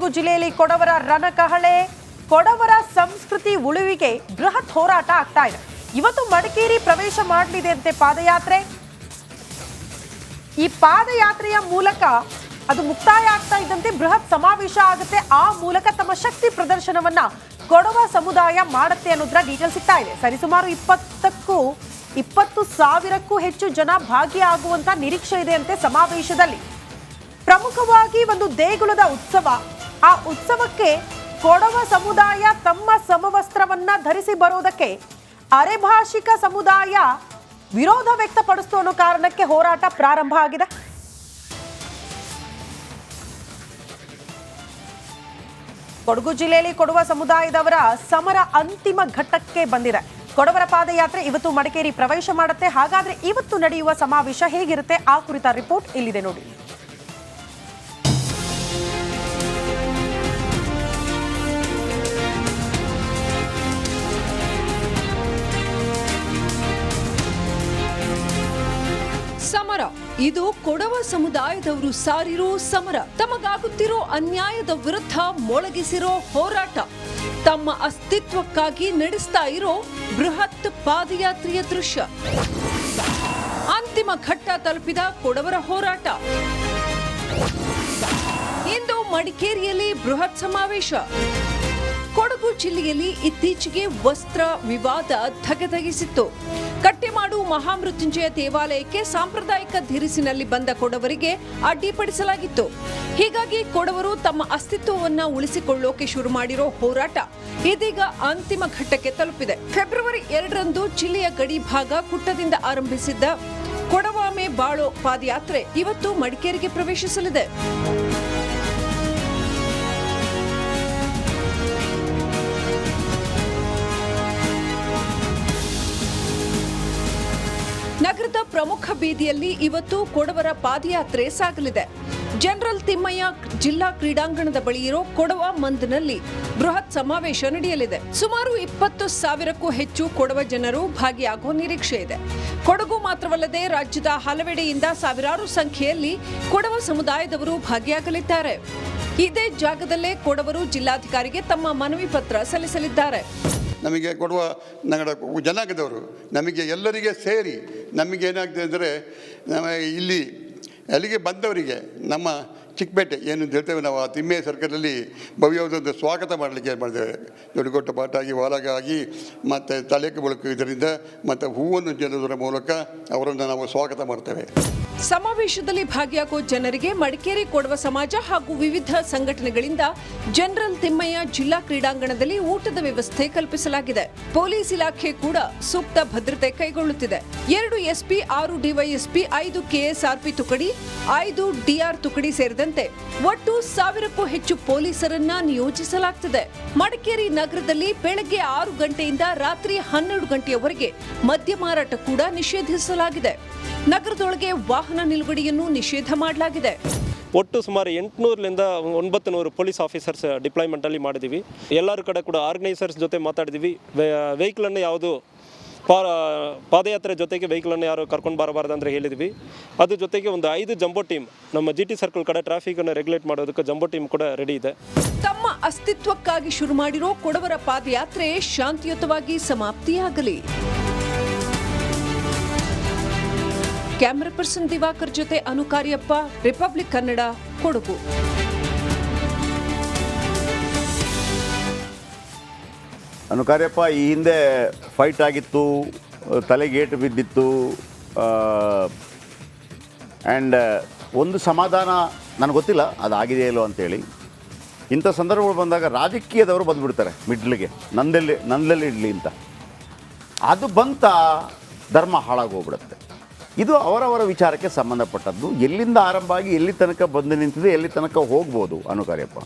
ಕೊಡಗು ಜಿಲ್ಲೆಯಲ್ಲಿ ಕೊಡವರ ರಣಕಹಳೆ, ಕೊಡವರ ಸಂಸ್ಕೃತಿ ಉಳಿವಿಗೆ ಬೃಹತ್ ಹೋರಾಟ ಆಗ್ತಾ ಇದೆ. ಇವತ್ತು ಮಡಿಕೇರಿ ಪ್ರವೇಶ ಮಾಡಲಿದೆ ಅಂತೆ ಪಾದಯಾತ್ರೆ. ಈ ಪಾದಯಾತ್ರೆಯ ಮೂಲಕ ಅದು ಮುಕ್ತಾಯ ಆಗ್ತಾ ಇದ್ದಂತೆ ಬೃಹತ್ ಸಮಾವೇಶ ಆಗುತ್ತೆ. ಆ ಮೂಲಕ ತಮ್ಮ ಶಕ್ತಿ ಪ್ರದರ್ಶನವನ್ನ ಕೊಡವ ಸಮುದಾಯ ಮಾಡುತ್ತೆ ಅನ್ನೋದ್ರ ಡೀಟೇಲ್ ಸಿಗ್ತಾ ಇದೆ. ಸರಿಸುಮಾರು 20,000ಕ್ಕೂ ಹೆಚ್ಚು ಜನ ಭಾಗಿಯಾಗುವಂತ ನಿರೀಕ್ಷೆ ಇದೆ ಅಂತೆ ಸಮಾವೇಶದಲ್ಲಿ. ಪ್ರಮುಖವಾಗಿ ಒಂದು ದೇಗುಲದ ಉತ್ಸವ. ಆ ಉತ್ಸವಕ್ಕೆ ಕೊಡವ ಸಮುದಾಯ ತಮ್ಮ ಸಮವಸ್ತ್ರವನ್ನ ಧರಿಸಿ ಬರೋದಕ್ಕೆ ಅರೆಭಾಷಿಕ ಸಮುದಾಯ ವಿರೋಧ ವ್ಯಕ್ತಪಡಿಸ್ತು ಅನ್ನೋ ಕಾರಣಕ್ಕೆ ಹೋರಾಟ ಪ್ರಾರಂಭ ಆಗಿದೆ. ಕೊಡಗು ಜಿಲ್ಲೆಯಲ್ಲಿ ಕೊಡವ ಸಮುದಾಯದವರ ಸಮರ ಅಂತಿಮ ಘಟ್ಟಕ್ಕೆ ಬಂದಿದೆ. ಕೊಡವರ ಪಾದಯಾತ್ರೆ ಇವತ್ತು ಮಡಿಕೇರಿ ಪ್ರವೇಶ ಮಾಡುತ್ತೆ. ಹಾಗಾದ್ರೆ ಇವತ್ತು ನಡೆಯುವ ಸಮಾವೇಶ ಹೇಗಿರುತ್ತೆ ಆ ಕುರಿತ ರಿಪೋರ್ಟ್ ಇಲ್ಲಿದೆ ನೋಡಿ. ಸಮರ ಇದು ಕೊಡವ ಸಮುದಾಯದವರು ಸಾರಿರೋ ಸಮರ. ತಮಗಾಗುತ್ತಿರೋ ಅನ್ಯಾಯದ ವಿರುದ್ಧ ಮೊಳಗಿಸಿರೋ ಹೋರಾಟ, ತಮ್ಮ ಅಸ್ತಿತ್ವಕ್ಕಾಗಿ ನಡೆಸ್ತಾ ಇರೋ ಬೃಹತ್ ಪಾದಯಾತ್ರೆಯ ದೃಶ್ಯ. ಅಂತಿಮ ಘಟ್ಟ ತಲುಪಿದ ಕೊಡವರ ಹೋರಾಟ. ಇಂದು ಮಡಿಕೇರಿಯಲ್ಲಿ ಬೃಹತ್ ಸಮಾವೇಶ. ಕೊಡಗು ಜಿಲ್ಲೆಯಲ್ಲಿ ಇತ್ತೀಚೆಗೆ ವಸ್ತ್ರ ವಿವಾದ ಧಗಧಗಿಸಿತ್ತು. ಕಟ್ಟೆಮಾಡು ಮಹಾಮೃತ್ಯುಂಜಯ ದೇವಾಲಯಕ್ಕೆ ಸಾಂಪ್ರದಾಯಿಕ ಧಿರಿಸಿನಲ್ಲಿ ಬಂದ ಕೊಡವರಿಗೆ ಅಡ್ಡಿಪಡಿಸಲಾಗಿತ್ತು. ಹೀಗಾಗಿ ಕೊಡವರು ತಮ್ಮ ಅಸ್ತಿತ್ವವನ್ನ ಉಳಿಸಿಕೊಳ್ಳೋಕೆ ಶುರು ಮಾಡಿರೋ ಹೋರಾಟ ಇದೀಗ ಅಂತಿಮ ಘಟ್ಟಕ್ಕೆ ತಲುಪಿದೆ. ಫೆಬ್ರವರಿ 2ರಂದು ಜಿಲ್ಲೆಯ ಗಡಿ ಭಾಗ ಕುಟ್ಟದಿಂದ ಆರಂಭಿಸಿದ್ದ ಕೊಡವಾಮೆ ಬಾಳೋ ಪಾದಯಾತ್ರೆ ಇವತ್ತು ಮಡಿಕೇರಿಗೆ ಪ್ರವೇಶಿಸಲಿದೆ. ನಗರದ ಪ್ರಮುಖ ಬೀದಿಯಲ್ಲಿ ಇವತ್ತು ಕೊಡವರ ಪಾದಯಾತ್ರೆ ಸಾಗಲಿದೆ. ಜನರಲ್ ತಿಮ್ಮಯ್ಯ ಜಿಲ್ಲಾ ಕ್ರೀಡಾಂಗಣದ ಬಳಿ ಇರೋ ಕೊಡವ ಮಂದ್ನಲ್ಲಿ ಬೃಹತ್ ಸಮಾವೇಶ ನಡೆಯಲಿದೆ. ಸುಮಾರು 20,000ಕ್ಕೂ ಹೆಚ್ಚು ಕೊಡವ ಜನರು ಭಾಗಿಯಾಗುವ ನಿರೀಕ್ಷೆ ಇದೆ. ಕೊಡಗು ಮಾತ್ರವಲ್ಲದೆ ರಾಜ್ಯದ ಹಲವೆಡೆಯಿಂದ ಸಾವಿರಾರು ಸಂಖ್ಯೆಯಲ್ಲಿ ಕೊಡವ ಸಮುದಾಯದವರು ಭಾಗಿಯಾಗಲಿದ್ದಾರೆ. ಇದೇ ಜಾಗದಲ್ಲೇ ಕೊಡವರು ಜಿಲ್ಲಾಧಿಕಾರಿಗೆ ತಮ್ಮ ಮನವಿ ಪತ್ರ ಸಲ್ಲಿಸಲಿದ್ದಾರೆ. ನಮಗೆ ಕೊಡುವ ನಗರ ಜನಾಂಗದವರು ನಮಗೆ ಎಲ್ಲರಿಗೆ ಸೇರಿ ನಮಗೇನಾಗ್ತದೆ ಅಂದರೆ ಇಲ್ಲಿ ಅಲ್ಲಿಗೆ ಬಂದವರಿಗೆ ನಮ್ಮ ಚಿಕ್ಕಪೇಟೆ ಏನು ಅಂತ ಹೇಳ್ತೇವೆ ನಾವು, ಆ ತಿಮ್ಮೆಯ ಸರ್ಕಲಲ್ಲಿ ಭವ್ಯವಾದ ಸ್ವಾಗತ ಮಾಡಲಿಕ್ಕೆ ಮಾಡಿದ್ದೇವೆ. ದೊಡ್ಡಗೊಟ್ಟ ಪಾಟಾಗಿ ವಾಲಾಗಿ ಮತ್ತು ತಲೆಗೆ ಬಳಕು ಇದರಿಂದ ಮತ್ತು ಹೂವನ್ನು ಚೆಲ್ಲುವುದರ ಮೂಲಕ ಅವರನ್ನು ನಾವು ಸ್ವಾಗತ ಮಾಡ್ತೇವೆ. ಸಮಾವೇಶದಲ್ಲಿ ಭಾಗಿಯಾಗುವ ಜನರಿಗೆ ಮಡಿಕೇರಿ ಕೊಡವ ಸಮಾಜ ಹಾಗೂ ವಿವಿಧ ಸಂಘಟನೆಗಳಿಂದ ಜನರಲ್ ತಿಮ್ಮಯ್ಯ ಜಿಲ್ಲಾ ಕ್ರೀಡಾಂಗಣದಲ್ಲಿ ಊಟದ ವ್ಯವಸ್ಥೆ ಕಲ್ಪಿಸಲಾಗಿದೆ. ಪೊಲೀಸ್ ಇಲಾಖೆ ಕೂಡ ಸೂಕ್ತ ಭದ್ರತೆ ಕೈಗೊಳ್ಳುತ್ತಿದೆ. 2 ಎಸ್ಪಿ, 6 ಡಿವೈಎಸ್ಪಿ, 5 ಕೆಎಸ್ಆರ್ಪಿ ತುಕಡಿ, 5 ಡಿಆರ್ ತುಕಡಿ ಸೇರಿದಂತೆ ಒಟ್ಟು 1000ಕ್ಕೂ ಹೆಚ್ಚು ಪೊಲೀಸರನ್ನ ನಿಯೋಜಿಸಲಾಗುತ್ತಿದೆ. ಮಡಿಕೇರಿ ನಗರದಲ್ಲಿ ಬೆಳಗ್ಗೆ 6 ಗಂಟೆಯಿಂದ ರಾತ್ರಿ 12 ಗಂಟೆಯವರೆಗೆ ಮದ್ಯ ಮಾರಾಟ ಕೂಡ ನಿಷೇಧಿಸಲಾಗಿದೆ. ನಗರದೊಳಗೆ ವಾಹನ ನಿಲುಗಡೆಯನ್ನು ನಿಷೇಧ ಮಾಡಲಾಗಿದೆ. ಒಟ್ಟು ಸುಮಾರು 800ರಿಂದ 900 ಪೊಲೀಸ್ ಆಫೀಸರ್ಸ್ ಡಿಪ್ಲಾಯ್ಮೆಂಟಲ್ಲಿ ಮಾಡಿದ್ದೀವಿ. ಎಲ್ಲರ ಕಡೆ ಕೂಡ ಆರ್ಗನೈಸರ್ಸ್ ಜೊತೆ ಮಾತಾಡಿದ್ದೀವಿ. ವೆಹಿಕಲನ್ನು ಯಾವುದು ಪಾದಯಾತ್ರೆ ಜೊತೆಗೆ ವೆಹಿಕಲನ್ನು ಯಾರು ಕರ್ಕೊಂಡು ಬರಬಾರ್ದು ಅಂದರೆ ಹೇಳಿದ್ವಿ. ಅದ್ರ ಜೊತೆಗೆ ಒಂದು 5 ಜಂಬೋ ಟೀಮ್ ನಮ್ಮ GT ಸರ್ಕಲ್ ಕಡೆ ಟ್ರಾಫಿಕನ್ನು ರೆಗ್ಯುಲೇಟ್ ಮಾಡೋದಕ್ಕೆ ಜಂಬೋ ಟೀಮ್ ಕೂಡ ರೆಡಿ ಇದೆ. ತಮ್ಮ ಅಸ್ತಿತ್ವಕ್ಕಾಗಿ ಶುರು ಮಾಡಿರೋ ಕೊಡವರ ಪಾದಯಾತ್ರೆ ಶಾಂತಿಯುತವಾಗಿ ಸಮಾಪ್ತಿಯಾಗಲಿ. ಕ್ಯಾಮರಾ ಪರ್ಸನ್ ದಿವಾಕರ್ ಜೊತೆ ಅನುಕಾರ್ಯಪ್ಪ, ರಿಪಬ್ಲಿಕ್ ಕನ್ನಡ, ಕೊಡಗು. ಅನುಕಾರ್ಯಪ್ಪ, ಈ ಹಿಂದೆ ಫೈಟ್ ಆಗಿತ್ತು, ತಲೆಗೇಟು ಬಿದ್ದಿತ್ತು, ಆ್ಯಂಡ್ ಒಂದು ಸಮಾಧಾನ ನನಗೆ ಗೊತ್ತಿಲ್ಲ ಅದಾಗಿದೆಯೋ ಇಲ್ಲೋ ಅಂತೇಳಿ. ಇಂಥ ಸಂದರ್ಭಗಳು ಬಂದಾಗ ರಾಜಕೀಯದವರು ಬಂದುಬಿಡ್ತಾರೆ ಮಿಡ್ಲಿಗೆ, ನಂದಲ್ಲಿ ಇಡಲಿ ಅಂತ. ಅದು ಬಂತ ಧರ್ಮ ಹಾಳಾಗೋಗ್ಬಿಡುತ್ತೆ. ಇದು ಅವರವರ ವಿಚಾರಕ್ಕೆ ಸಂಬಂಧಪಟ್ಟದ್ದು. ಎಲ್ಲಿಂದ ಆರಂಭ ಆಗಿ ಎಲ್ಲಿ ತನಕ ಬಂದು ನಿಂತಿದೆ, ಎಲ್ಲಿ ತನಕ ಹೋಗ್ಬೋದು ಅನುಕಾರ್ಯಪ್ಪ?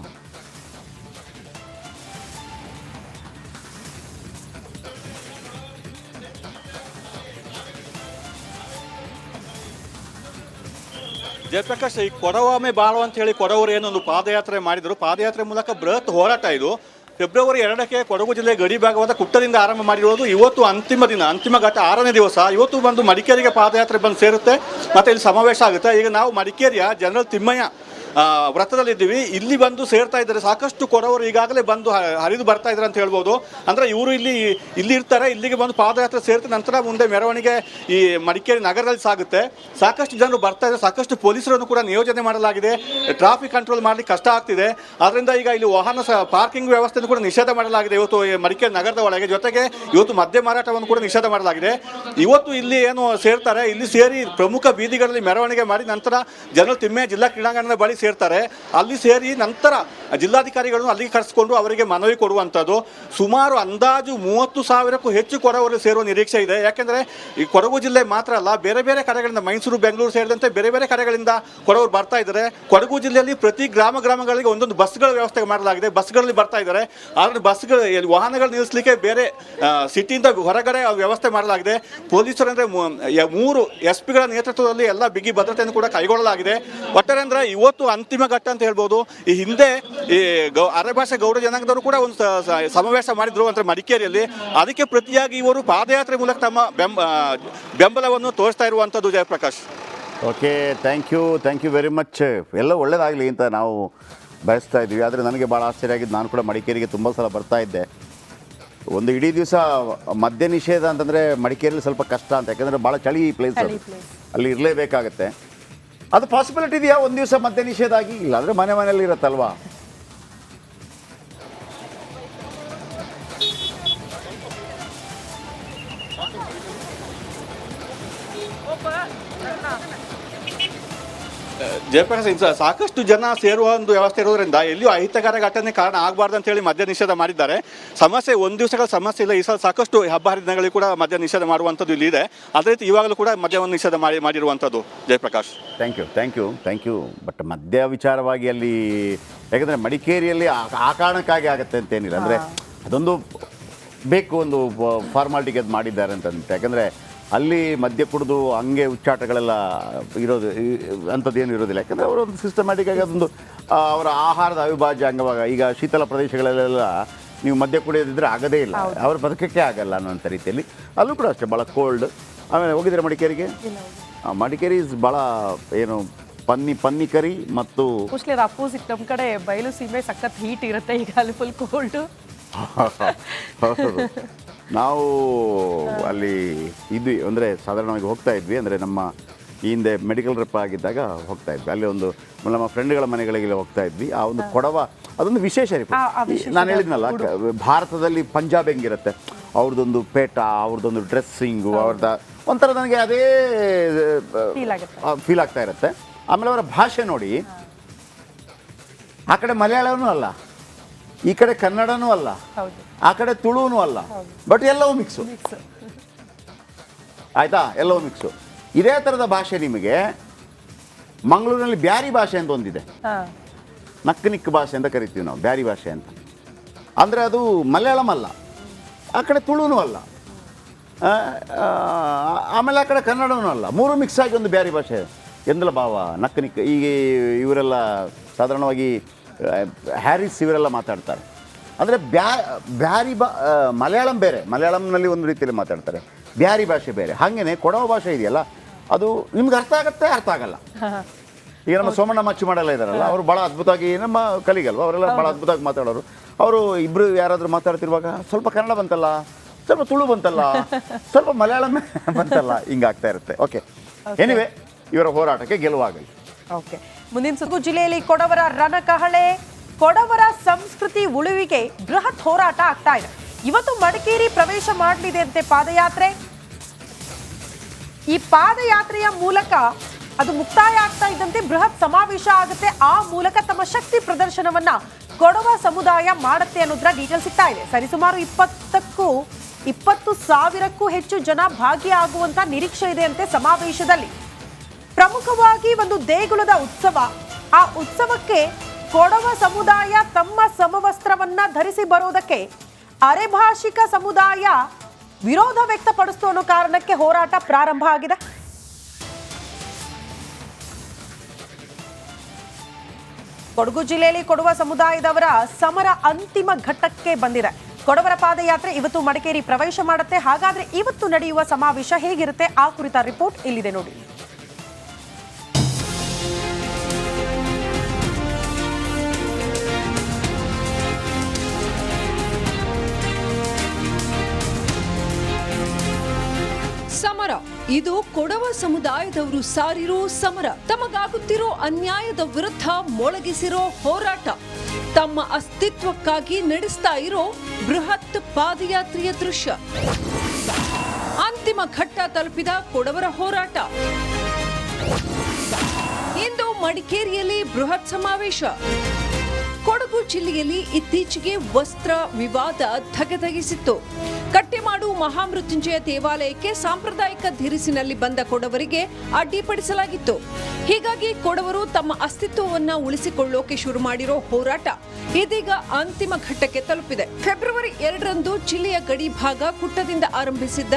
ಜಯಪ್ರಕಾಶ್, ಈ ಕೊಡವಾಮೆ ಬಾಳು ಅಂತ ಹೇಳಿ ಕೊಡವರು ಏನೊಂದು ಪಾದಯಾತ್ರೆ ಮಾಡಿದರು. ಪಾದಯಾತ್ರೆ ಮೂಲಕ ಬೃಹತ್ ಹೋರಾಟ ಇದು. ಫೆಬ್ರವರಿ 2ಕ್ಕೆ ಕೊಡಗು ಜಿಲ್ಲೆ ಗಡಿ ಭಾಗವಾದ ಕುಟ್ಟದಿಂದ ಆರಂಭ ಮಾಡಿರೋದು. ಇವತ್ತು ಅಂತಿಮ ದಿನ, ಅಂತಿಮ ಘಟ್ಟ, 6ನೇ ದಿವಸ. ಇವತ್ತು ಬಂದು ಮಡಿಕೇರಿಗೆ ಪಾದಯಾತ್ರೆ ಬಂದು ಸೇರುತ್ತೆ ಮತ್ತು ಇಲ್ಲಿ ಸಮಾವೇಶ ಆಗುತ್ತೆ. ಈಗ ನಾವು ಮಡಿಕೇರಿಯ ಜನರಲ್ ತಿಮ್ಮಯ್ಯ ವೃತ್ತದಲ್ಲಿದ್ದೀವಿ. ಇಲ್ಲಿ ಬಂದು ಸೇರ್ತಾ ಇದ್ದಾರೆ ಸಾಕಷ್ಟು ಕೊಡವರು ಈಗಾಗಲೇ ಬಂದು ಹರಿದು ಬರ್ತಾ ಇದ್ದಾರೆ ಅಂತ ಹೇಳ್ಬೋದು. ಅಂದರೆ ಇವರು ಇಲ್ಲಿ ಇರ್ತಾರೆ, ಇಲ್ಲಿಗೆ ಬಂದು ಪಾದಯಾತ್ರೆ ಸೇರ್ತಾರೆ, ನಂತರ ಮುಂದೆ ಮೆರವಣಿಗೆ ಈ ಮಡಿಕೇರಿ ನಗರದಲ್ಲಿ ಸಾಗುತ್ತೆ. ಸಾಕಷ್ಟು ಜನರು ಬರ್ತಾ ಇದ್ದಾರೆ, ಸಾಕಷ್ಟು ಪೊಲೀಸರನ್ನು ಕೂಡ ನಿಯೋಜನೆ ಮಾಡಲಾಗಿದೆ. ಟ್ರಾಫಿಕ್ ಕಂಟ್ರೋಲ್ ಮಾಡಲಿಕ್ಕೆ ಕಷ್ಟ ಆಗ್ತಿದೆ. ಆದ್ದರಿಂದ ಈಗ ಇಲ್ಲಿ ವಾಹನ ಪಾರ್ಕಿಂಗ್ ವ್ಯವಸ್ಥೆಯನ್ನು ಕೂಡ ನಿಷೇಧ ಮಾಡಲಾಗಿದೆ ಇವತ್ತು ಮಡಿಕೇರಿ ನಗರದ ಒಳಗೆ. ಜೊತೆಗೆ ಇವತ್ತು ಮದ್ಯ ಮಾರಾಟವನ್ನು ಕೂಡ ನಿಷೇಧ ಮಾಡಲಾಗಿದೆ. ಇವತ್ತು ಇಲ್ಲಿ ಏನು ಸೇರ್ತಾರೆ, ಇಲ್ಲಿ ಸೇರಿ ಪ್ರಮುಖ ಬೀದಿಗಳಲ್ಲಿ ಮೆರವಣಿಗೆ ಮಾಡಿ ನಂತರ ಜನರಲ್ ತಿಮ್ಮಯ್ಯ ಜಿಲ್ಲಾ ಕ್ರೀಡಾಂಗಣದ ಬಳಿ ಸೇರ್ತಾರೆ. ಅಲ್ಲಿ ಸೇರಿ ನಂತರ ಜಿಲ್ಲಾಧಿಕಾರಿಗಳನ್ನು ಅಲ್ಲಿಗೆ ಕರೆಸಿಕೊಂಡು ಅವರಿಗೆ ಮನವಿ ಕೊಡುವಂಥದ್ದು. ಸುಮಾರು ಅಂದಾಜು 30,000ಕ್ಕೂ ಹೆಚ್ಚು ಕೊಡವರು ಸೇರುವ ನಿರೀಕ್ಷೆ ಇದೆ. ಯಾಕೆಂದರೆ ಈ ಕೊಡಗು ಜಿಲ್ಲೆ ಮಾತ್ರ ಅಲ್ಲ, ಬೇರೆ ಬೇರೆ ಕಡೆಗಳಿಂದ ಮೈಸೂರು, ಬೆಂಗಳೂರು ಸೇರಿದಂತೆ ಬೇರೆ ಬೇರೆ ಕಡೆಗಳಿಂದ ಕೊಡವರು ಬರ್ತಾ ಇದ್ದಾರೆ. ಕೊಡಗು ಜಿಲ್ಲೆಯಲ್ಲಿ ಪ್ರತಿ ಗ್ರಾಮಗಳಿಗೆ ಒಂದೊಂದು ಬಸ್ಗಳ ವ್ಯವಸ್ಥೆ ಮಾಡಲಾಗಿದೆ. ಬಸ್ಗಳಲ್ಲಿ ಬರ್ತಾ ಇದ್ದಾರೆ. ಆದರೆ ಬಸ್ಗಳು ವಾಹನಗಳು ನಿಲ್ಲಿಸಲಿಕ್ಕೆ ಬೇರೆ ಸಿಟಿಯಿಂದ ಹೊರಗಡೆ ವ್ಯವಸ್ಥೆ ಮಾಡಲಾಗಿದೆ. ಪೊಲೀಸರು ಅಂದರೆ 3 SP ಗಳ ನೇತೃತ್ವದಲ್ಲಿ ಎಲ್ಲ ಬಿಗಿ ಭದ್ರತೆಯನ್ನು ಕೂಡ ಕೈಗೊಳ್ಳಲಾಗಿದೆ. ಒಟ್ಟಾರೆ ಅಂದರೆ ಇವತ್ತು ಅಂತಿಮ ಘಟ್ಟ ಅಂತ ಹೇಳ್ಬೋದು. ಈ ಹಿಂದೆ ಈ ಅರೆಭಾಷೆ ಗೌಡ ಜನಾಂಗದವರು ಕೂಡ ಒಂದು ಸಮಾವೇಶ ಮಾಡಿದ್ರು ಅಂದರೆ ಮಡಿಕೇರಿಯಲ್ಲಿ. ಅದಕ್ಕೆ ಪ್ರತಿಯಾಗಿ ಇವರು ಪಾದಯಾತ್ರೆ ಮೂಲಕ ತಮ್ಮ ಬೆಂಬಲವನ್ನು ತೋರಿಸ್ತಾ ಇರುವಂಥದ್ದು. Jayaprakash, okay, thank you very much. ಎಲ್ಲ ಒಳ್ಳೆಯದಾಗಲಿ ಅಂತ ನಾವು ಬಯಸ್ತಾ ಇದ್ವಿ. ಆದರೆ ನನಗೆ ಭಾಳ ಆಶ್ಚರ್ಯ ಆಗಿದ್ದು, ನಾನು ಕೂಡ ಮಡಿಕೇರಿಗೆ ತುಂಬ ಸಲ ಬರ್ತಾ ಇದ್ದೆ. ಒಂದು ಇಡೀ ದಿವಸ ಮದ್ಯ ನಿಷೇಧ ಅಂತಂದರೆ ಮಡಿಕೇರಿಯಲ್ಲಿ ಸ್ವಲ್ಪ ಕಷ್ಟ ಅಂತ, ಯಾಕಂದರೆ ಭಾಳ ಚಳಿ ಪ್ಲೇಸ್ ಅದು, ಅಲ್ಲಿ ಇರಲೇಬೇಕಾಗತ್ತೆ. ಅದು ಪಾಸಿಬಿಲಿಟಿ ಇದೆಯಾ ಒಂದು ದಿವಸ ಮದ್ಯ ನಿಷೇಧ ಆಗಿ? ಇಲ್ಲ ಅಂದರೆ ಮನೆಯಲ್ಲಿ ಇರುತ್ತಲ್ವಾ. ಜಯಪ್ರಕಾಶ್, ಸಾಕಷ್ಟು ಜನ ಸೇರುವ ಒಂದು ವ್ಯವಸ್ಥೆ ಇರೋದ್ರಿಂದ ಎಲ್ಲಿಯೂ ಅಹಿತಕರ ಘಟನೆ ಕಾರಣ ಆಗಬಾರ್ದು ಅಂತೇಳಿ ಮದ್ಯ ನಿಷೇಧ ಮಾಡಿದ್ದಾರೆ. ಸಮಸ್ಯೆ ಒಂದು ದಿವಸಗಳ ಸಮಸ್ಯೆ ಇಲ್ಲ. ಈ ಸಲ ಸಾಕಷ್ಟು ಹಬ್ಬ ಹರಿದಿನಗಳಿಗೆ ಕೂಡ ಮದ್ಯ ನಿಷೇಧ ಮಾಡುವಂಥದ್ದು ಇಲ್ಲಿ ಇದೆ. ಅದೇ ರೀತಿ ಇವಾಗಲೂ ಕೂಡ ಮದ್ಯವನ್ನು ನಿಷೇಧ ಮಾಡಿರುವಂಥದ್ದು. Jayaprakash, thank you. ಬಟ್ ಮದ್ಯ ವಿಚಾರವಾಗಿ ಅಲ್ಲಿ, ಯಾಕಂದರೆ ಮಡಿಕೇರಿಯಲ್ಲಿ ಆ ಕಾರಣಕ್ಕಾಗಿ ಆಗುತ್ತೆ ಅಂತೇನಿಲ್ಲ. ಅಂದರೆ ಅದೊಂದು ಬೇಕು, ಒಂದು ಫಾರ್ಮಾಲಿಟಿಗೆ ಅದು ಮಾಡಿದ್ದಾರೆ ಅಂತ. ಯಾಕಂದರೆ ಅಲ್ಲಿ ಮದ್ಯ ಕುಡಿದು ಹಂಗೆ ಉಚ್ಚಾಟಗಳೆಲ್ಲ ಇರೋದು ಅಂಥದ್ದೇನು ಇರೋದಿಲ್ಲ. ಯಾಕಂದರೆ ಅವರೊಂದು ಸಿಸ್ಟಮ್ಯಾಟಿಕ್ಕಾಗಿ ಅದೊಂದು ಅವರ ಆಹಾರದ ಅವಿಭಾಜ್ಯ ಅಂಗವಾಗ. ಈಗ ಶೀತಲ ಪ್ರದೇಶಗಳಲ್ಲೆಲ್ಲ ನೀವು ಮದ್ಯ ಕುಡಿಯೋದಿದ್ರೆ ಆಗೋದೇ ಇಲ್ಲ, ಅವ್ರ ಬದುಕಕ್ಕೆ ಆಗಲ್ಲ ಅನ್ನೋಂಥ ರೀತಿಯಲ್ಲಿ. ಅಲ್ಲೂ ಕೂಡ ಅಷ್ಟೇ ಭಾಳ ಕೋಲ್ಡ್. ಆಮೇಲೆ ಹೋಗಿದ್ರೆ ಮಡಿಕೇರಿಗೆ? ಮಡಿಕೇರಿ ಇಸ್ ಭಾಳ ಏನು ಪನ್ನಿ ಕರಿ ಮತ್ತು ಅಪೋಸಿಟ್ ನಮ್ಮ ಕಡೆ ಬಯಲು ಸೀಮೆ ಸಖತ್ ಹೀಟ್ ಇರುತ್ತೆ, ಈಗ ಅಲ್ಲಿ ಫುಲ್ ಕೋಲ್ಡು. ನಾವು ಅಲ್ಲಿ ಇದ್ವಿ, ಅಂದರೆ ಸಾಧಾರಣವಾಗಿ ಹೋಗ್ತಾ ಇದ್ವಿ. ಅಂದರೆ ನಮ್ಮ ಈ ಹಿಂದೆ ಮೆಡಿಕಲ್ ರೆಪ್ ಆಗಿದ್ದಾಗ ಹೋಗ್ತಾ ಇದ್ವಿ. ಅಲ್ಲಿ ಒಂದು ನಮ್ಮ ಫ್ರೆಂಡ್ಗಳ ಮನೆಗಳಿಗೆ ಹೋಗ್ತಾ ಇದ್ವಿ. ಆ ಒಂದು ಕೊಡವ ಅದೊಂದು ವಿಶೇಷ ರೀತಿ. ನಾನು ಹೇಳಿದ್ನಲ್ಲ, ಭಾರತದಲ್ಲಿ ಪಂಜಾಬ್ ಹೆಂಗಿರುತ್ತೆ, ಅವ್ರದ್ದೊಂದು ಪೇಟ, ಅವ್ರದ್ದೊಂದು ಡ್ರೆಸ್ಸಿಂಗು, ಅವ್ರದ್ದು ಒಂಥರ ನನಗೆ ಅದೇ ಫೀಲ್ ಆಗ್ತಾ ಇರುತ್ತೆ. ಆಮೇಲೆ ಅವರ ಭಾಷೆ ನೋಡಿ, ಆ ಕಡೆ ಮಲಯಾಳನೂ ಅಲ್ಲ, ಈ ಕಡೆ ಕನ್ನಡನೂ ಅಲ್ಲ, ಆ ಕಡೆ ತುಳುನೂ ಅಲ್ಲ, ಬಟ್ ಎಲ್ಲವೂ ಮಿಕ್ಸು. ಆಯಿತಾ, ಎಲ್ಲವೂ ಮಿಕ್ಸು. ಇದೇ ಥರದ ಭಾಷೆ ನಿಮಗೆ ಮಂಗಳೂರಿನಲ್ಲಿ ಬ್ಯಾರಿ ಭಾಷೆ ಅಂತ ಒಂದಿದೆ. ನಕ್ಕನಿಕ್ ಭಾಷೆ ಅಂತ ಕರಿತೀವಿ ನಾವು, ಬ್ಯಾರಿ ಭಾಷೆ ಅಂತ. ಅಂದರೆ ಅದು ಮಲಯಾಳಂ ಅಲ್ಲ, ಆ ಕಡೆ ತುಳುನೂ ಅಲ್ಲ, ಆಮೇಲೆ ಆ ಕಡೆ ಕನ್ನಡನೂ ಅಲ್ಲ, 3 ಮಿಕ್ಸ್ ಆಗಿ ಒಂದು ಬ್ಯಾರಿ ಭಾಷೆ. ಎಂದಲ ಭಾವ, ನಕ್ಕನಿಕ್. ಈಗ ಇವರೆಲ್ಲ ಸಾಧಾರಣವಾಗಿ ಹ್ಯಾರಿಸ್ ಇವರೆಲ್ಲ ಮಾತಾಡ್ತಾರೆ. ಅಂದರೆ ಬ್ಯಾರಿ ಮಲಯಾಳಂ ಬೇರೆ, ಮಲಯಾಳಂನಲ್ಲಿ ಒಂದು ರೀತಿಯಲ್ಲಿ ಮಾತಾಡ್ತಾರೆ, ಬ್ಯಾರಿ ಭಾಷೆ ಬೇರೆ. ಹಾಗೇನೆ ಕೊಡವ ಭಾಷೆ ಇದೆಯಲ್ಲ, ಅದು ನಿಮ್ಗೆ ಅರ್ಥ ಆಗುತ್ತೆ, ಅರ್ಥ ಆಗಲ್ಲ. ಈಗ ನಮ್ಮ ಸೋಮಣ್ಣ ಮಚ್ಚು ಮಾಡಲ್ಲ ಇದ್ದಾರಲ್ಲ, ಅವರು ಭಾಳ ಅದ್ಭುತವಾಗಿ, ನಮ್ಮ ಕಲಿಗಲ್ವ, ಅವರೆಲ್ಲ ಭಾಳ ಅದ್ಭುತವಾಗಿ ಮಾತಾಡೋರು. ಅವರು ಇಬ್ಬರು ಯಾರಾದರೂ ಮಾತಾಡ್ತಿರುವಾಗ ಸ್ವಲ್ಪ ಕನ್ನಡ ಬಂತಲ್ಲ, ಸ್ವಲ್ಪ ತುಳು ಬಂತಲ್ಲ, ಸ್ವಲ್ಪ ಮಲಯಾಳಂ ಬಂತಲ್ಲ, ಹಿಂಗಾಗ್ತಾ ಇರುತ್ತೆ. ಓಕೆ, ಎನಿವೆ, ಇವರ ಹೋರಾಟಕ್ಕೆ ಗೆಲುವಾಗಲಿ. ಓಕೆ, ಮುಂದಿನ ಸುಗು ಜಿಲ್ಲೆಯಲ್ಲಿ ಕೊಡವರ ರಣಕಹಳೆ, ಕೊಡವರ ಸಂಸ್ಕೃತಿ ಉಳಿವಿಗೆ ಬೃಹತ್ ಹೋರಾಟ ಆಗ್ತಾ ಇದೆ. ಇವತ್ತು ಮಡಿಕೇರಿ ಪ್ರವೇಶ ಮಾಡಲಿದೆ ಅಂತೆ ಪಾದಯಾತ್ರೆ. ಈ ಪಾದಯಾತ್ರೆಯ ಮೂಲಕ ಅದು ಮುಕ್ತಾಯ ಆಗ್ತಾ ಇದ್ದಂತೆ ಬೃಹತ್ ಸಮಾವೇಶ ಆಗುತ್ತೆ. ಆ ಮೂಲಕ ತಮ್ಮ ಶಕ್ತಿ ಪ್ರದರ್ಶನವನ್ನ ಕೊಡವ ಸಮುದಾಯ ಮಾಡುತ್ತೆ ಅನ್ನೋದ್ರ ಡೀಟೇಲ್ ಸಿಗ್ತಾ ಇದೆ. ಸರಿಸುಮಾರು 20,000ಕ್ಕೂ ಹೆಚ್ಚು ಜನ ಭಾಗಿಯಾಗುವಂತ ನಿರೀಕ್ಷೆ ಇದೆ ಅಂತೆ ಸಮಾವೇಶದಲ್ಲಿ. ಪ್ರಮುಖವಾಗಿ ಒಂದು ದೇಗುಲದ ಉತ್ಸವ. ಆ ಉತ್ಸವಕ್ಕೆ ಕೊಡವ ಸಮುದಾಯ ತಮ್ಮ ಸಮವಸ್ತ್ರವನ್ನ ಧರಿಸಿ ಬರೋದಕ್ಕೆ ಅರೆಭಾಷಿಕ ಸಮುದಾಯ ವಿರೋಧ ವ್ಯಕ್ತಪಡಿಸ್ತು ಅನ್ನೋ ಕಾರಣಕ್ಕೆ ಹೋರಾಟ ಪ್ರಾರಂಭ ಆಗಿದೆ. ಕೊಡಗು ಜಿಲ್ಲೆಯಲ್ಲಿ ಕೊಡವ ಸಮುದಾಯದವರ ಸಮರ ಅಂತಿಮ ಘಟ್ಟಕ್ಕೆ ಬಂದಿದೆ. ಕೊಡವರ ಪಾದಯಾತ್ರೆ ಇವತ್ತು ಮಡಿಕೇರಿ ಪ್ರವೇಶ ಮಾಡುತ್ತೆ. ಹಾಗಾದ್ರೆ ಇವತ್ತು ನಡೆಯುವ ಸಮಾವೇಶ ಹೇಗಿರುತ್ತೆ, ಆ ಕುರಿತ ರಿಪೋರ್ಟ್ ಇಲ್ಲಿದೆ ನೋಡಿ. ಇದು ಕೊಡವ ಸಮುದಾಯದವರು ಸಾರಿರೋ ಸಮರ, ತಮಗಾಗುತ್ತಿರೋ ಅನ್ಯಾಯದ ವಿರುದ್ಧ ಮೊಳಗಿಸಿರೋ ಹೋರಾಟ, ತಮ್ಮ ಅಸ್ತಿತ್ವಕ್ಕಾಗಿ ನಡೆಸ್ತಾ ಇರೋ ಬೃಹತ್ ಪಾದಯಾತ್ರೆಯ ದೃಶ್ಯ. ಅಂತಿಮ ಘಟ್ಟ ತಲುಪಿದ ಕೊಡವರ ಹೋರಾಟ. ಇಂದು ಮಡಿಕೇರಿಯಲ್ಲಿ ಬೃಹತ್ ಸಮಾವೇಶ. ಕೊಡಗು ಜಿಲ್ಲೆಯಲ್ಲಿ ಇತ್ತೀಚೆಗೆ ವಸ್ತ್ರ ವಿವಾದ ಧಗಧಗಿಸಿತ್ತು. ಕಟ್ಟೆಮಾಡು ಮಹಾಮೃತ್ಯುಂಜಯ ದೇವಾಲಯಕ್ಕೆ ಸಾಂಪ್ರದಾಯಿಕ ಧಿರಿಸಿನಲ್ಲಿ ಬಂದ ಕೊಡವರಿಗೆ ಅಡ್ಡಿಪಡಿಸಲಾಗಿತ್ತು. ಹೀಗಾಗಿ ಕೊಡವರು ತಮ್ಮ ಅಸ್ತಿತ್ವವನ್ನ ಉಳಿಸಿಕೊಳ್ಳೋಕೆ ಶುರು ಮಾಡಿರೋ ಹೋರಾಟ ಇದೀಗ ಅಂತಿಮ ಘಟ್ಟಕ್ಕೆ ತಲುಪಿದೆ. ಫೆಬ್ರವರಿ 2ರಂದು ಜಿಲ್ಲೆಯ ಗಡಿ ಭಾಗ ಕುಟ್ಟದಿಂದ ಆರಂಭಿಸಿದ್ದ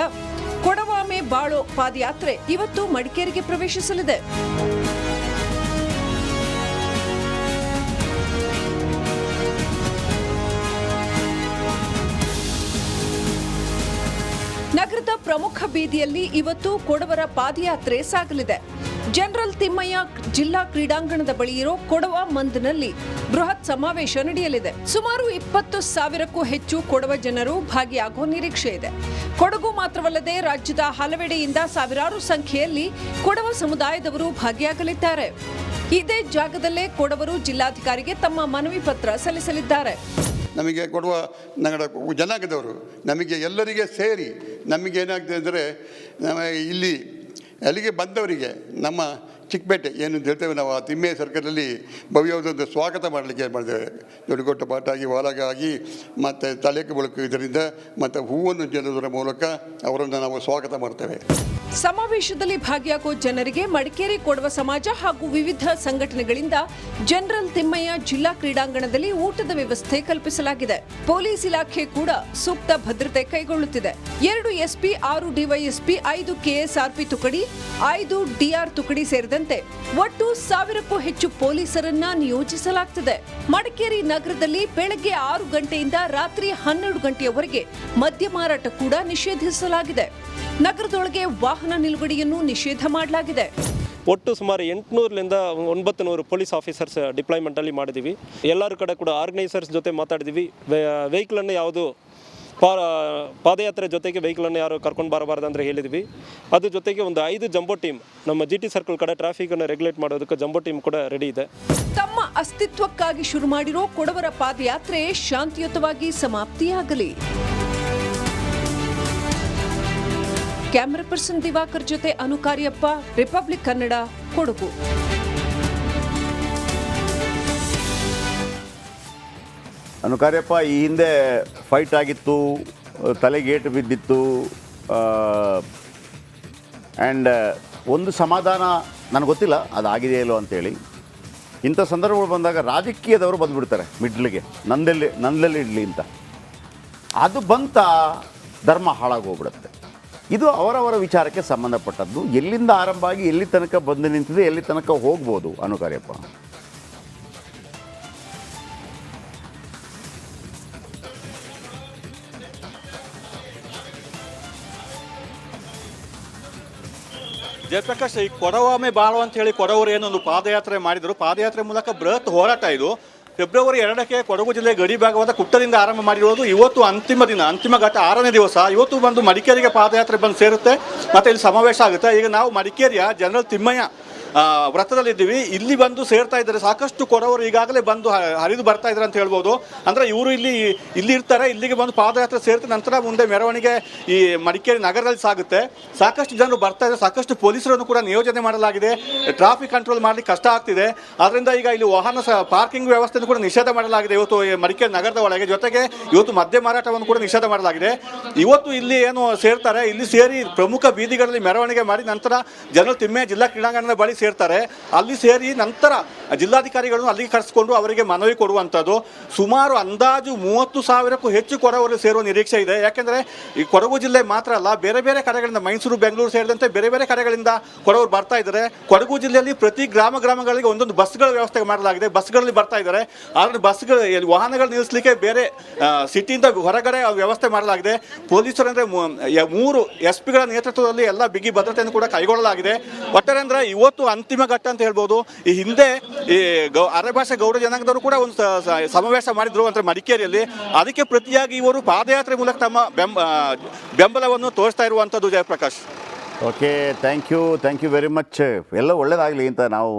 ಕೊಡವಾಮೆ ಬಾಳೋ ಪಾದಯಾತ್ರೆ ಇವತ್ತು ಮಡಿಕೇರಿಗೆ ಪ್ರವೇಶಿಸಲಿದೆ. ನಗರದ ಪ್ರಮುಖ ಬೀದಿಯಲ್ಲಿ ಇವತ್ತು ಕೊಡವರ ಪಾದಯಾತ್ರೆ ಸಾಗಲಿದೆ. ಜನರಲ್ ತಿಮ್ಮಯ್ಯ ಜಿಲ್ಲಾ ಕ್ರೀಡಾಂಗಣದ ಬಳಿ ಇರೋ ಕೊಡವ ಮಂದ್ನಲ್ಲಿ ಬೃಹತ್ ಸಮಾವೇಶ ನಡೆಯಲಿದೆ. ಸುಮಾರು 20,000ಕ್ಕೂ ಹೆಚ್ಚು ಕೊಡವ ಜನರು ಭಾಗಿಯಾಗುವ ನಿರೀಕ್ಷೆ ಇದೆ. ಕೊಡಗು ಮಾತ್ರವಲ್ಲದೆ ರಾಜ್ಯದ ಹಲವೆಡೆಯಿಂದ ಸಾವಿರಾರು ಸಂಖ್ಯೆಯಲ್ಲಿ ಕೊಡವ ಸಮುದಾಯದವರು ಭಾಗಿಯಾಗಲಿದ್ದಾರೆ. ಇದೇ ಜಾಗದಲ್ಲೇ ಕೊಡವರು ಜಿಲ್ಲಾಧಿಕಾರಿಗೆ ತಮ್ಮ ಮನವಿ ಪತ್ರ ಸಲ್ಲಿಸಲಿದ್ದಾರೆ. ನಮಗೆ ಕೊಡುವ ನಗರ ಜನಾಂಗದವರು ನಮಗೆ ಎಲ್ಲರಿಗೆ ಸೇರಿ ನಮಗೇನಾಗ್ತದೆ ಅಂದರೆ ಇಲ್ಲಿ ಅಲ್ಲಿಗೆ ಬಂದವರಿಗೆ ನಮ್ಮ ಚಿಕ್ಕಪೇಟೆ ಏನು ಹೇಳ್ತೇವೆ ನಾವು ಆ ತಿಮ್ಮೆ ಸರ್ಕಲಲ್ಲಿ ಭವ್ಯವಾದೊಂದು ಸ್ವಾಗತ ಮಾಡಲಿಕ್ಕೆ ಮಾಡಿದ್ದೇವೆ. ದೊಡ್ಡಗೊಟ್ಟ ಪಾಟಾಗಿ ವಾಲಗಾಗಿ ಮತ್ತು ತಲೆಗೆ ಬೆಳಕು ಇದರಿಂದ ಮತ್ತು ಹೂವನ್ನು ಚೆಲ್ಲುವುದರ ಮೂಲಕ ಅವರನ್ನು ನಾವು ಸ್ವಾಗತ ಮಾಡ್ತೇವೆ. ಸಮಾವೇಶದಲ್ಲಿ ಭಾಗಿಯಾಗುವ ಜನರಿಗೆ ಮಡಿಕೇರಿ ಕೊಡವ ಸಮಾಜ ಹಾಗೂ ವಿವಿಧ ಸಂಘಟನೆಗಳಿಂದ ಜನರಲ್ ತಿಮ್ಮಯ್ಯ ಜಿಲ್ಲಾ ಕ್ರೀಡಾಂಗಣದಲ್ಲಿ ಊಟದ ವ್ಯವಸ್ಥೆ ಕಲ್ಪಿಸಲಾಗಿದೆ. ಪೊಲೀಸ್ ಇಲಾಖೆ ಕೂಡ ಸೂಕ್ತ ಭದ್ರತೆ ಕೈಗೊಳ್ಳುತ್ತಿದೆ. 2 ಎಸ್ಪಿ, 6 ಡಿವೈಎಸ್ಪಿ, 5 ಕೆಎಸ್ಆರ್ಪಿ ತುಕಡಿ, 5 ಡಿಆರ್ ತುಕಡಿ ಸೇರಿದಂತೆ ಒಟ್ಟು 1000ಕ್ಕೂ ಹೆಚ್ಚು ಪೊಲೀಸರನ್ನ ನಿಯೋಜಿಸಲಾಗುತ್ತಿದೆ. ಮಡಿಕೇರಿ ನಗರದಲ್ಲಿ ಬೆಳಗ್ಗೆ 6 ಗಂಟೆಯಿಂದ ರಾತ್ರಿ 12 ಗಂಟೆಯವರೆಗೆ ಮದ್ಯ ಮಾರಾಟ ಕೂಡ ನಿಷೇಧಿಸಲಾಗಿದೆ. ನಗರದೊಳಗೆ ವಾಹನ ನಿಲುಗಡೆಯನ್ನು ನಿಷೇಧ ಮಾಡಲಾಗಿದೆ. ಒಟ್ಟು ಸುಮಾರು 800ರಿಂದ 900 ಪೊಲೀಸ್ ಆಫೀಸರ್ಸ್ ಡಿಪ್ಲಾಯ್ಮೆಂಟಲ್ಲಿ ಮಾಡಿದ್ದೀವಿ. ಎಲ್ಲರ ಕಡೆ ಕೂಡ ಆರ್ಗನೈಸರ್ಸ್ ಜೊತೆ ಮಾತಾಡಿದ್ದೀವಿ. ವೆಹಿಕಲನ್ನು ಯಾವುದು ಪಾದಯಾತ್ರೆ ಜೊತೆಗೆ ವೆಹಿಕಲನ್ನು ಯಾರು ಕರ್ಕೊಂಡು ಬರಬಾರ್ದು ಅಂದರೆ ಹೇಳಿದ್ವಿ. ಅದ್ರ ಜೊತೆಗೆ ಒಂದು 5 ಜಂಬೋ ಟೀಮ್ ನಮ್ಮ GT ಸರ್ಕಲ್ ಕಡೆ ಟ್ರಾಫಿಕನ್ನು ರೆಗ್ಯುಲೇಟ್ ಮಾಡೋದಕ್ಕೆ ಜಂಬೋ ಟೀಮ್ ಕೂಡ ರೆಡಿ ಇದೆ. ತಮ್ಮ ಅಸ್ತಿತ್ವಕ್ಕಾಗಿ ಶುರು ಮಾಡಿರೋ ಕೊಡವರ ಪಾದಯಾತ್ರೆ ಶಾಂತಿಯುತವಾಗಿ ಸಮಾಪ್ತಿಯಾಗಲಿ. ಕ್ಯಾಮರಾ ಪರ್ಸನ್ ದಿವಾಕರ್ ಜೊತೆ ಅನುಕಾರ್ಯಪ್ಪ, ರಿಪಬ್ಲಿಕ್ ಕನ್ನಡ, ಕೊಡಗು. ಅನುಕಾರ್ಯಪ್ಪ, ಈ ಹಿಂದೆ ಫೈಟ್ ಆಗಿತ್ತು, ತಲೆಗೇಟು ಬಿದ್ದಿತ್ತು, ಆ್ಯಂಡ್ ಒಂದು ಸಮಾಧಾನ ನನಗೆ ಗೊತ್ತಿಲ್ಲ ಅದಾಗಿದೆಯೋ ಇಲ್ಲೋ ಅಂತೇಳಿ. ಇಂಥ ಸಂದರ್ಭಗಳು ಬಂದಾಗ ರಾಜಕೀಯದವರು ಬಂದುಬಿಡ್ತಾರೆ ಮಿಡ್ಲಿಗೆ, ನಂದಲ್ಲಿ ಇಡಲಿ ಅಂತ. ಅದು ಬಂತ ಧರ್ಮ ಹಾಳಾಗೋಗ್ಬಿಡುತ್ತೆ. ಇದು ಅವರವರ ವಿಚಾರಕ್ಕೆ ಸಂಬಂಧಪಟ್ಟದ್ದು. ಎಲ್ಲಿಂದ ಆರಂಭ ಆಗಿ ಎಲ್ಲಿ ತನಕ ಬಂದು ನಿಂತಿದೆ, ಎಲ್ಲಿ ತನಕ ಹೋಗ್ಬೋದು ಅನುಕಾರ್ಯಪ್ಪ? ಜಯಪ್ರಕಾಶ್, ಈ ಕೊಡವಾಮೆ ಬಾಳು ಅಂತ ಹೇಳಿ ಕೊಡವರು ಏನೊಂದು ಪಾದಯಾತ್ರೆ ಮಾಡಿದರು. ಪಾದಯಾತ್ರೆ ಮೂಲಕ ಬೃಹತ್ ಹೋರಾಟ ಇದು. ಫೆಬ್ರವರಿ 2ಕ್ಕೆ ಕೊಡಗು ಜಿಲ್ಲೆ ಗಡಿ ಭಾಗವಾದ ಕುಟ್ಟದಿಂದ ಆರಂಭ ಮಾಡಿರೋದು. ಇವತ್ತು ಅಂತಿಮ ದಿನ, ಅಂತಿಮ ಘಟ್ಟ 6ನೇ ದಿವಸ. ಇವತ್ತು ಬಂದು ಮಡಿಕೇರಿಗೆ ಪಾದಯಾತ್ರೆ ಬಂದು ಸೇರುತ್ತೆ ಮತ್ತು ಇಲ್ಲಿ ಸಮಾವೇಶ ಆಗುತ್ತೆ. ಈಗ ನಾವು ಮಡಿಕೇರಿಯ ಜನರಲ್ ತಿಮ್ಮಯ್ಯ ವ್ರತದಲ್ಲಿದ್ದೀವಿ. ಇಲ್ಲಿ ಬಂದು ಸೇರ್ತಾ ಇದ್ದಾರೆ. ಸಾಕಷ್ಟು ಕೊಡವರು ಈಗಾಗಲೇ ಬಂದು ಹರಿದು ಬರ್ತಾ ಇದ್ದಾರೆ ಅಂತ ಹೇಳ್ಬೋದು. ಅಂದರೆ ಇವರು ಇಲ್ಲಿ ಇರ್ತಾರೆ, ಇಲ್ಲಿಗೆ ಬಂದು ಪಾದಯಾತ್ರೆ ಸೇರ್ತಾರೆ. ನಂತರ ಮುಂದೆ ಮೆರವಣಿಗೆ ಈ ಮಡಿಕೇರಿ ನಗರದಲ್ಲಿ ಸಾಗುತ್ತೆ. ಸಾಕಷ್ಟು ಜನರು ಬರ್ತಾ ಇದ್ದಾರೆ. ಸಾಕಷ್ಟು ಪೊಲೀಸರನ್ನು ಕೂಡ ನಿಯೋಜನೆ ಮಾಡಲಾಗಿದೆ. ಟ್ರಾಫಿಕ್ ಕಂಟ್ರೋಲ್ ಮಾಡಲಿಕ್ಕೆ ಕಷ್ಟ ಆಗ್ತಿದೆ. ಆದ್ದರಿಂದ ಈಗ ಇಲ್ಲಿ ವಾಹನ ಪಾರ್ಕಿಂಗ್ ವ್ಯವಸ್ಥೆಯನ್ನು ಕೂಡ ನಿಷೇಧ ಮಾಡಲಾಗಿದೆ ಇವತ್ತು ಮಡಿಕೇರಿ ನಗರದ ಒಳಗೆ. ಜೊತೆಗೆ ಇವತ್ತು ಮದ್ಯ ಮಾರಾಟವನ್ನು ಕೂಡ ನಿಷೇಧ ಮಾಡಲಾಗಿದೆ. ಇವತ್ತು ಇಲ್ಲಿ ಏನು ಸೇರ್ತಾರೆ, ಇಲ್ಲಿ ಸೇರಿ ಪ್ರಮುಖ ಬೀದಿಗಳಲ್ಲಿ ಮೆರವಣಿಗೆ ಮಾಡಿ ನಂತರ ಜನರಲ್ ತಿಮ್ಮಯ್ಯ ಜಿಲ್ಲಾ ಕ್ರೀಡಾಂಗಣದ ಬಳಿ ಸೇರ್ತಾರೆ. ಅಲ್ಲಿ ಸೇರಿ ನಂತರ ಜಿಲ್ಲಾಧಿಕಾರಿಗಳನ್ನು ಅಲ್ಲಿಗೆ ಕರೆಸಿಕೊಂಡು ಅವರಿಗೆ ಮನವಿ ಕೊಡುವಂಥದ್ದು. ಸುಮಾರು ಅಂದಾಜು 30,000ಕ್ಕೂ ಹೆಚ್ಚು ಕೊಡವರು ಸೇರುವ ನಿರೀಕ್ಷೆ ಇದೆ. ಯಾಕೆಂದರೆ ಈ ಕೊಡಗು ಜಿಲ್ಲೆ ಮಾತ್ರ ಅಲ್ಲ, ಬೇರೆ ಬೇರೆ ಕಡೆಗಳಿಂದ ಮೈಸೂರು, ಬೆಂಗಳೂರು ಸೇರಿದಂತೆ ಬೇರೆ ಬೇರೆ ಕಡೆಗಳಿಂದ ಕೊಡವರು ಬರ್ತಾ ಇದ್ದಾರೆ. ಕೊಡಗು ಜಿಲ್ಲೆಯಲ್ಲಿ ಪ್ರತಿ ಗ್ರಾಮಗಳಿಗೆ ಒಂದೊಂದು ಬಸ್ಗಳ ವ್ಯವಸ್ಥೆ ಮಾಡಲಾಗಿದೆ. ಬಸ್ಗಳಲ್ಲಿ ಬರ್ತಾ ಇದ್ದಾರೆ. ಆದರೆ ವಾಹನಗಳು ನಿಲ್ಲಿಸಲಿಕ್ಕೆ ಬೇರೆ ಸಿಟಿಯಿಂದ ಹೊರಗಡೆ ವ್ಯವಸ್ಥೆ ಮಾಡಲಾಗಿದೆ. ಪೊಲೀಸರಂದ್ರೆ 3 ಎಸ್ಪಿಗಳ ನೇತೃತ್ವದಲ್ಲಿ ಎಲ್ಲ ಬಿಗಿ ಭದ್ರತೆಯನ್ನು ಕೂಡ ಕೈಗೊಳ್ಳಲಾಗಿದೆ. ಒಟ್ಟಾರೆ ಅಂದ್ರೆ ಇವತ್ತು ಅಂತಿಮ ಘಟ್ಟ ಅಂತ ಹೇಳ್ಬೋದು. ಈ ಹಿಂದೆ ಈ ಅರೆಭಾಷೆ ಗೌಡ ಜನಾಂಗದವರು ಕೂಡ ಒಂದು ಸಮಾವೇಶ ಮಾಡಿದ್ರು ಅಂತ ಮಡಿಕೇರಿಯಲ್ಲಿ. ಅದಕ್ಕೆ ಪ್ರತಿಯಾಗಿ ಇವರು ಪಾದಯಾತ್ರೆ ಮೂಲಕ ತಮ್ಮ ಬೆಂಬಲವನ್ನು ತೋರಿಸ್ತಾ ಇರುವಂಥದ್ದು. Jayaprakash. Okay, thank you very much. ಎಲ್ಲ ಒಳ್ಳೇದಾಗಲಿ ಅಂತ ನಾವು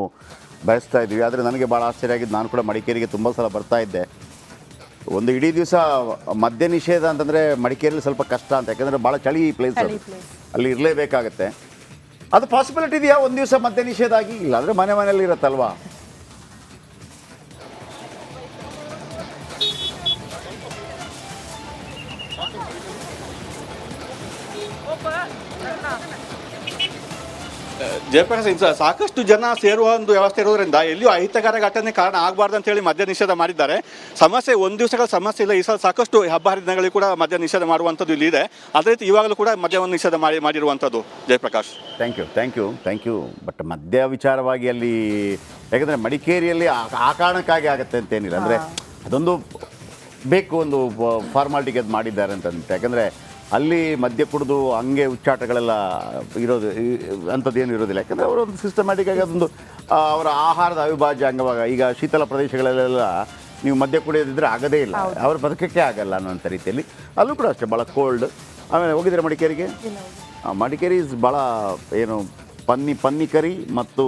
ಬಯಸ್ತಾ ಇದ್ವಿ. ಆದರೆ ನನಗೆ ಭಾಳ ಆಶ್ಚರ್ಯ ಆಗಿದ್ದು, ನಾನು ಕೂಡ ಮಡಿಕೇರಿಗೆ ತುಂಬ ಸಲ ಬರ್ತಾ ಇದ್ದೆ. ಒಂದು ಇಡೀ ದಿವಸ ಮದ್ಯ ನಿಷೇಧ ಅಂತಂದರೆ ಮಡಿಕೇರಿಯಲ್ಲಿ ಸ್ವಲ್ಪ ಕಷ್ಟ ಅಂತ, ಯಾಕಂದರೆ ಭಾಳ ಚಳಿ ಪ್ಲೇಸ್ ಅದು, ಅಲ್ಲಿ ಇರಲೇಬೇಕಾಗತ್ತೆ. ಅದು ಪಾಸಿಬಿಲಿಟಿ ಇದೆಯಾ ಒಂದು ದಿವಸ ಮದ್ಯ ನಿಷೇಧ ಆಗಿ? ಇಲ್ಲ ಅಂದರೆ ಮನೆಯಲ್ಲಿ ಇರುತ್ತಲ್ವಾ. ಜಯಪ್ರಕಾಶ್, ಸಾಕಷ್ಟು ಜನ ಸೇರುವ ಒಂದು ವ್ಯವಸ್ಥೆ ಇರೋದ್ರಿಂದ ಎಲ್ಲಿಯೂ ಅಹಿತಕರ ಘಟನೆ ಕಾರಣ ಆಗಬಾರ್ದು ಅಂತ ಹೇಳಿ ಮದ್ಯ ನಿಷೇಧ ಮಾಡಿದ್ದಾರೆ. ಸಮಸ್ಯೆ ಒಂದು ದಿವಸಗಳ ಸಮಸ್ಯೆ ಇಲ್ಲ, ಈ ಸಲ ಸಾಕಷ್ಟು ಹಬ್ಬ ಹರಿದಿನಗಳಿಗೆ ಕೂಡ ಮದ್ಯ ನಿಷೇಧ ಮಾಡುವಂಥದ್ದು ಇಲ್ಲಿ ಇದೆ. ಅದೇ ರೀತಿ ಇವಾಗಲೂ ಕೂಡ ಮದ್ಯವನ್ನು ನಿಷೇಧ ಮಾಡಿರುವಂಥದ್ದು. Jayaprakash, thank you. ಬಟ್ ಮದ್ಯ ವಿಚಾರವಾಗಿ ಅಲ್ಲಿ, ಯಾಕಂದರೆ ಮಡಿಕೇರಿಯಲ್ಲಿ ಆ ಕಾರಣಕ್ಕಾಗಿ ಆಗುತ್ತೆ ಅಂತೇನಿಲ್ಲ, ಅಂದರೆ ಅದೊಂದು ಬೇಕು, ಒಂದು ಫಾರ್ಮಾಲಿಟಿಗೆ ಅದು ಮಾಡಿದ್ದಾರೆ ಅಂತ. ಯಾಕಂದರೆ ಅಲ್ಲಿ ಮದ್ಯ ಕುಡಿದು ಹಂಗೆ ಉಚ್ಚಾಟಗಳೆಲ್ಲ ಇರೋದು ಅಂಥದ್ದೇನು ಇರೋದಿಲ್ಲ. ಯಾಕಂದರೆ ಅವರೊಂದು ಸಿಸ್ಟಮ್ಯಾಟಿಕ್ಕಾಗಿ ಅದೊಂದು ಅವರ ಆಹಾರದ ಅವಿಭಾಜ್ಯ ಅಂಗವಾಗ. ಈಗ ಶೀತಲ ಪ್ರದೇಶಗಳಲ್ಲೆಲ್ಲ ನೀವು ಮದ್ಯ ಕುಡಿಯೋದಿದ್ರೆ ಆಗೋದೇ ಇಲ್ಲ, ಅವ್ರ ಬದುಕಕ್ಕೆ ಆಗಲ್ಲ ಅನ್ನೋಂಥ ರೀತಿಯಲ್ಲಿ ಅಲ್ಲೂ ಕೂಡ ಅಷ್ಟೇ ಭಾಳ ಕೋಲ್ಡ್. ಆಮೇಲೆ ಹೋಗಿದ್ರೆ ಮಡಿಕೇರಿಗೆ? ಮಡಿಕೇರಿ ಭಾಳ ಏನು ಪನ್ನಿ ಕರಿ ಮತ್ತು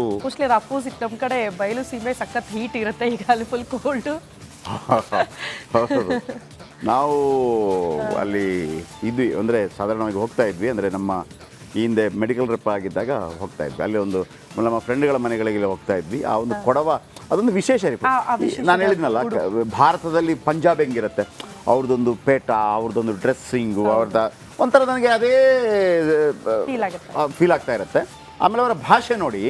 ಅಪೋಸಿಟ್ ನಮ್ಮ ಕಡೆ ಬಯಲು ಸೀಮೆ ಸಖತ್ ಹೀಟ್ ಇರುತ್ತೆ, ಈಗ ಅಲ್ಲಿ ಫುಲ್ ಕೋಲ್ಡ್. ನಾವು ಅಲ್ಲಿ ಇದ್ವಿ, ಅಂದರೆ ಸಾಧಾರಣವಾಗಿ ಹೋಗ್ತಾ ಇದ್ವಿ. ಅಂದರೆ ನಮ್ಮ ಈ ಹಿಂದೆ ಮೆಡಿಕಲ್ ರೆಪ್ ಆಗಿದ್ದಾಗ ಹೋಗ್ತಾ ಇದ್ವಿ. ಅಲ್ಲಿ ಒಂದು ನಮ್ಮ ಫ್ರೆಂಡ್ಗಳ ಮನೆಗಳಿಗೆ ಹೋಗ್ತಾ ಇದ್ವಿ. ಆ ಒಂದು ಕೊಡವ ಅದೊಂದು ವಿಶೇಷ ರೀ. ನಾನು ಹೇಳಿದ್ನಲ್ಲ, ಭಾರತದಲ್ಲಿ ಪಂಜಾಬ್ ಹೆಂಗಿರುತ್ತೆ, ಅವ್ರದ್ದೊಂದು ಪೇಟ, ಅವ್ರದ್ದೊಂದು ಡ್ರೆಸ್ಸಿಂಗು, ಅವ್ರದ್ದು ಒಂಥರ ನನಗೆ ಅದೇ ಫೀಲ್ ಆಗ್ತಾ ಇರುತ್ತೆ. ಆಮೇಲೆ ಅವರ ಭಾಷೆ ನೋಡಿ